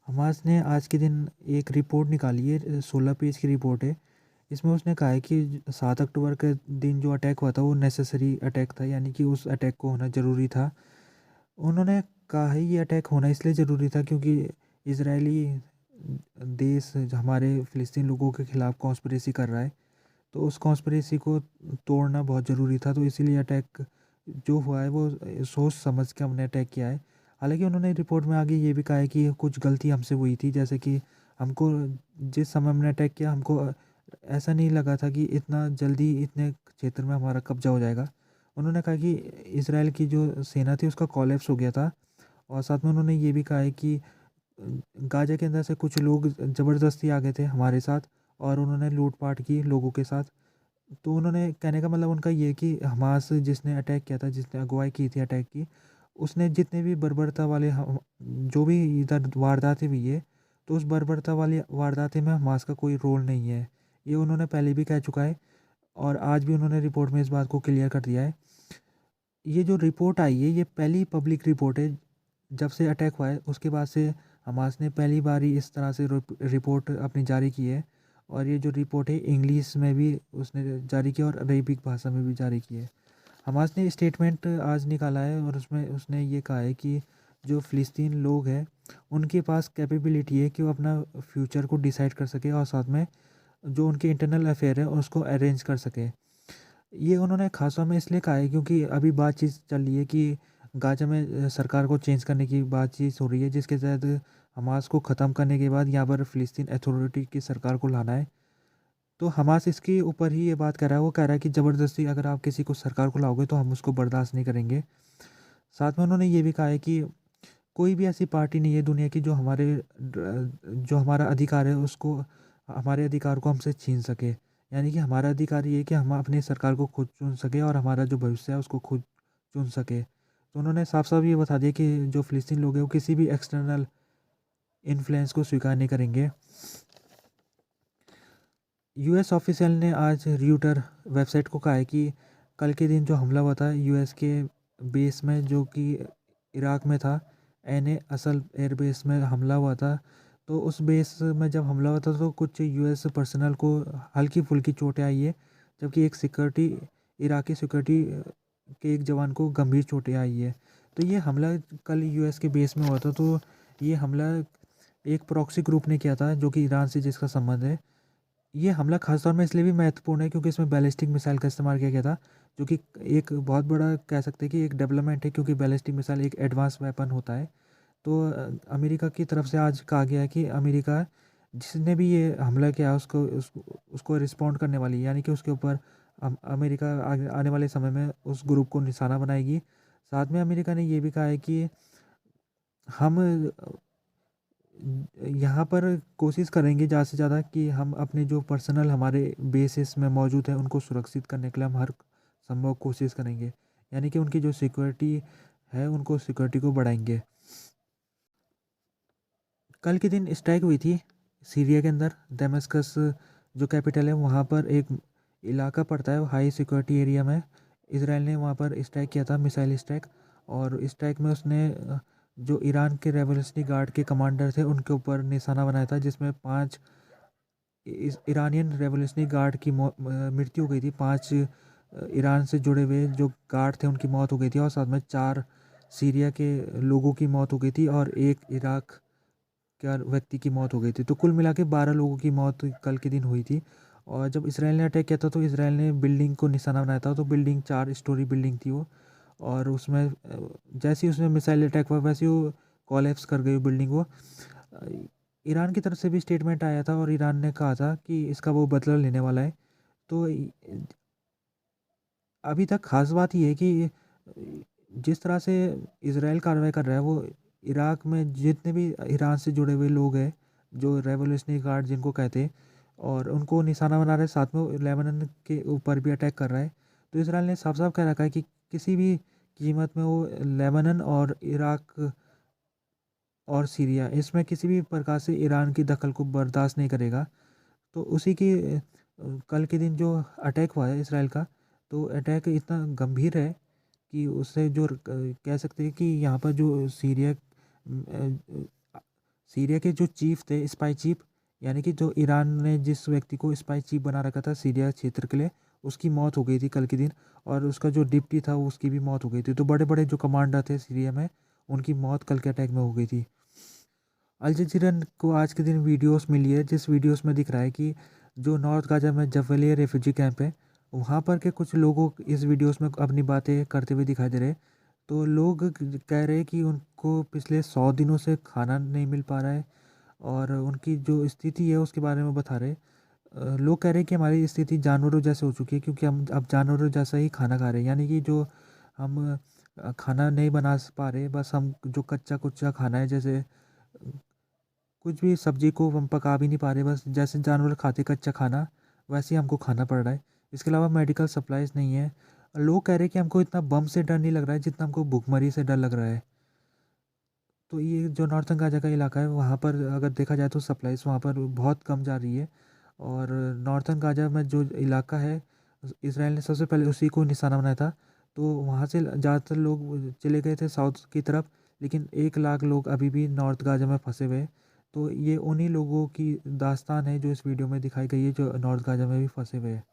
Hamas ने आज के दिन एक रिपोर्ट निकाली है, 16 पेज की रिपोर्ट है। इसमें उसने कहा है कि 7 अक्टूबर के दिन जो अटैक हुआ था वो नेसेसरी अटैक था, यानी कि उस अटैक को होना ज़रूरी था। उन्होंने कहा है ये अटैक होना इसलिए ज़रूरी था क्योंकि इजरायली देश हमारे फ़िलिस्तीन लोगों के ख़िलाफ़ कॉन्स्पिरेसी कर रहा है। तो उस कॉन्स्पिरेसी को तोड़ना बहुत ज़रूरी था, तो इसीलिए अटैक जो हुआ है वो सोच समझ के हमने अटैक किया है। हालांकि उन्होंने रिपोर्ट में आगे ये भी कहा है कि कुछ गलती हमसे हुई थी, जैसे कि हमको जिस समय हमने अटैक किया हमको ऐसा नहीं लगा था कि इतना जल्दी इतने क्षेत्र में हमारा कब्जा हो जाएगा। उन्होंने कहा कि इसराइल की जो सेना थी उसका कोलैप्स हो गया था। और साथ में उन्होंने ये भी कहा है कि गाजा के अंदर से कुछ लोग ज़बरदस्ती आ गए थे हमारे साथ और उन्होंने लूटपाट की लोगों के साथ। तो उन्होंने कहने का मतलब उनका ये है कि हमास जिसने अटैक किया था, जिसने अगुवाई की थी अटैक की, उसने जितने भी बर्बरता वाले जो भी इधर वारदातें हुई है, तो उस बर्बरता वाली वारदातें में हमास का कोई रोल नहीं है। ये उन्होंने पहले भी कह चुका है और आज भी उन्होंने रिपोर्ट में इस बात को क्लियर कर दिया है। ये जो रिपोर्ट आई है ये पहली पब्लिक रिपोर्ट है जब से अटैक हुआ है, उसके बाद से हमास ने पहली बार ही इस तरह से रिपोर्ट अपनी जारी की है। और ये जो रिपोर्ट है इंग्लिश में भी उसने जारी की और अरेबिक भाषा में भी जारी की है। हमास ने स्टेटमेंट आज निकाला है और उसमें उसने ये कहा है कि जो फ़िलिस्तीन लोग हैं उनके पास कैपेबिलिटी है कि वो अपना फ्यूचर को डिसाइड कर सके और साथ में जो उनके इंटरनल अफेयर है उसको अरेंज कर सके। ये उन्होंने खासतौर में इसलिए कहा है क्योंकि अभी बातचीत चल रही है कि गाजा में सरकार को चेंज करने की बातचीत हो रही है, जिसके तहत हमास को ख़त्म करने के बाद यहाँ पर फ़िलिस्तीन अथॉरिटी की सरकार को लाना है। तो हमास इसके ऊपर ही ये बात कर रहा है, वो कह रहा है कि ज़बरदस्ती अगर आप किसी को सरकार को लाओगे तो हम उसको बर्दाश्त नहीं करेंगे। साथ में उन्होंने ये भी कहा है कि कोई भी ऐसी पार्टी नहीं है दुनिया की जो जो हमारा अधिकार है उसको हमारे अधिकार को हमसे छीन सके। यानी कि हमारा अधिकार ये है कि हम अपनी सरकार को खुद चुन सके और हमारा जो भविष्य है उसको खुद चुन सके। तो उन्होंने साफ साफ ये बता दिया कि जो फ़िलिस्तीन लोग हैं वो किसी भी एक्सटर्नल इन्फ्लुएंस को स्वीकार नहीं करेंगे। यूएस ऑफिशियल ने आज रियूटर वेबसाइट को कहा है कि कल के दिन जो हमला हुआ था यूएस के बेस में जो कि इराक में था, एन असल एयर बेस में हमला हुआ था। तो उस बेस में जब हमला हुआ था तो कुछ यूएस पर्सनल को हल्की फुल्की चोटें आई है, जबकि एक इराकी सिक्योरिटी के एक जवान को गंभीर चोटें आई है। तो ये हमला कल यूएस के बेस में हुआ था। तो ये हमला एक प्रॉक्सी ग्रुप ने किया था जो कि ईरान से जिसका संबंध है। ये हमला खास तौर में इसलिए भी महत्वपूर्ण है क्योंकि इसमें बैलिस्टिक मिसाइल का इस्तेमाल किया गया था, जो कि एक बहुत बड़ा कह सकते हैं कि एक डेवलपमेंट है, क्योंकि बैलिस्टिक मिसाइल एक एडवांस वेपन होता है। तो अमेरिका की तरफ से आज कहा गया है कि अमेरिका जिसने भी ये हमला किया उसको रिस्पॉन्ड करने वाली है, यानी कि उसके ऊपर अमेरिका आगे आने वाले समय में उस ग्रुप को निशाना बनाएगी। साथ में अमेरिका ने ये भी कहा है कि हम यहाँ पर कोशिश करेंगे ज़्यादा से ज़्यादा कि हम अपने जो पर्सनल हमारे बेसिस में मौजूद हैं उनको सुरक्षित करने के लिए हम हर संभव कोशिश करेंगे, यानी कि उनकी जो सिक्योरिटी है उनको सिक्योरिटी को बढ़ाएंगे। कल के दिन स्ट्राइक हुई थी सीरिया के अंदर, दमस्कस जो कैपिटल है वहाँ पर एक इलाका पड़ता है हाई सिक्योरिटी एरिया में। इसराइल ने वहाँ पर स्ट्राइक किया था, मिसाइल स्ट्राइक। और स्ट्राइक में उसने जो ईरान के रेवोल्यूशनरी गार्ड के कमांडर थे उनके ऊपर निशाना बनाया था, जिसमें 5 इस ईरानियन रेवोल्यूशनरी गार्ड की मृत्यु हो गई थी। 5 ईरान से जुड़े हुए जो गार्ड थे उनकी मौत हो गई थी और साथ में 4 सीरिया के लोगों की मौत हो गई थी और एक इराक का व्यक्ति की मौत हो गई थी। तो कुल मिला के 12 लोगों की मौत कल के दिन हुई थी। और जब इसराइल ने अटैक किया था तो इसराइल ने बिल्डिंग को निशाना बनाया था। तो बिल्डिंग 4 स्टोरी बिल्डिंग थी वो। और उसमें जैसे ही उसमें मिसाइल अटैक हुआ वैसे ही वो कोलैप्स कर गई बिल्डिंग वो। अ, ईरान की तरफ से भी स्टेटमेंट आया था और ईरान ने कहा था कि इसका वो बदला लेने वाला है। तो अभी तक खास बात ये है कि जिस तरह से इसराइल कार्रवाई कर रहा है वो इराक में जितने भी ईरान से जुड़े हुए लोग हैं, जो रेवोल्यूशनरी गार्ड जिनको कहते हैं, और उनको निशाना बना रहा है, साथ में वो लेबनान के ऊपर भी अटैक कर रहा है। तो इसराइल ने साफ साफ कह रखा है कि किसी भी कीमत में वो लेबनान और इराक और सीरिया इसमें किसी भी प्रकार से ईरान की दखल को बर्दाश्त नहीं करेगा। तो उसी की कल के दिन जो अटैक हुआ है इसराइल का, तो अटैक इतना गंभीर है कि उससे जो कह सकते हैं कि यहाँ पर जो सीरिया के जो चीफ थे, स्पाई चीफ, यानी कि जो ईरान ने जिस व्यक्ति को स्पाई चीफ बना रखा था सीरिया क्षेत्र के लिए, उसकी मौत हो गई थी कल के दिन। और उसका जो डिप्टी था उसकी भी मौत हो गई थी। तो बड़े बड़े जो कमांडर थे सीरिया में, उनकी मौत कल के अटैक में हो गई थी। अल जजीरा को आज के दिन वीडियोस मिली है, जिस वीडियोस में दिख रहा है कि जो नॉर्थ गाजा में जबलिया रेफ्यूजी कैंप है, वहाँ पर के कुछ लोगों इस वीडियोस में अपनी बातें करते हुए दिखाई दे रहे हैं। तो लोग कह रहे हैं कि उनको पिछले 100 दिनों से खाना नहीं मिल पा रहा है, और उनकी जो स्थिति है उसके बारे में बता रहे हैं। लोग कह रहे हैं कि हमारी स्थिति जानवरों जैसे हो चुकी है, क्योंकि हम अब जानवरों जैसा ही खाना खा रहे हैं। यानी कि जो हम खाना नहीं बना पा रहे, बस हम जो कच्चा कुच्चा खाना है, जैसे कुछ भी सब्जी को हम पका भी नहीं पा रहे, बस जैसे जानवर खाते कच्चा खाना, वैसे ही हमको खाना पड़ रहा है। इसके अलावा मेडिकल सप्लाईज नहीं है। लोग कह रहे हैं कि हमको इतना बम से डर नहीं लग रहा है जितना हमको भूखमरी से डर लग रहा है। तो ये जो नॉर्थन गाजा का इलाका है, वहाँ पर अगर देखा जाए तो सप्लाईज वहाँ पर बहुत कम जा रही है। और नॉर्थन गाजा में जो इलाका है, इसराइल ने सबसे पहले उसी को निशाना बनाया था। तो वहाँ से ज़्यादातर लोग चले गए थे साउथ की तरफ, लेकिन 1 लाख लोग अभी भी नॉर्थ गाजा में फंसे हुए हैं। तो ये उन्हीं लोगों की दास्तान है जो इस वीडियो में दिखाई गई है, जो नॉर्थ गाजा में भी फंसे हुए हैं।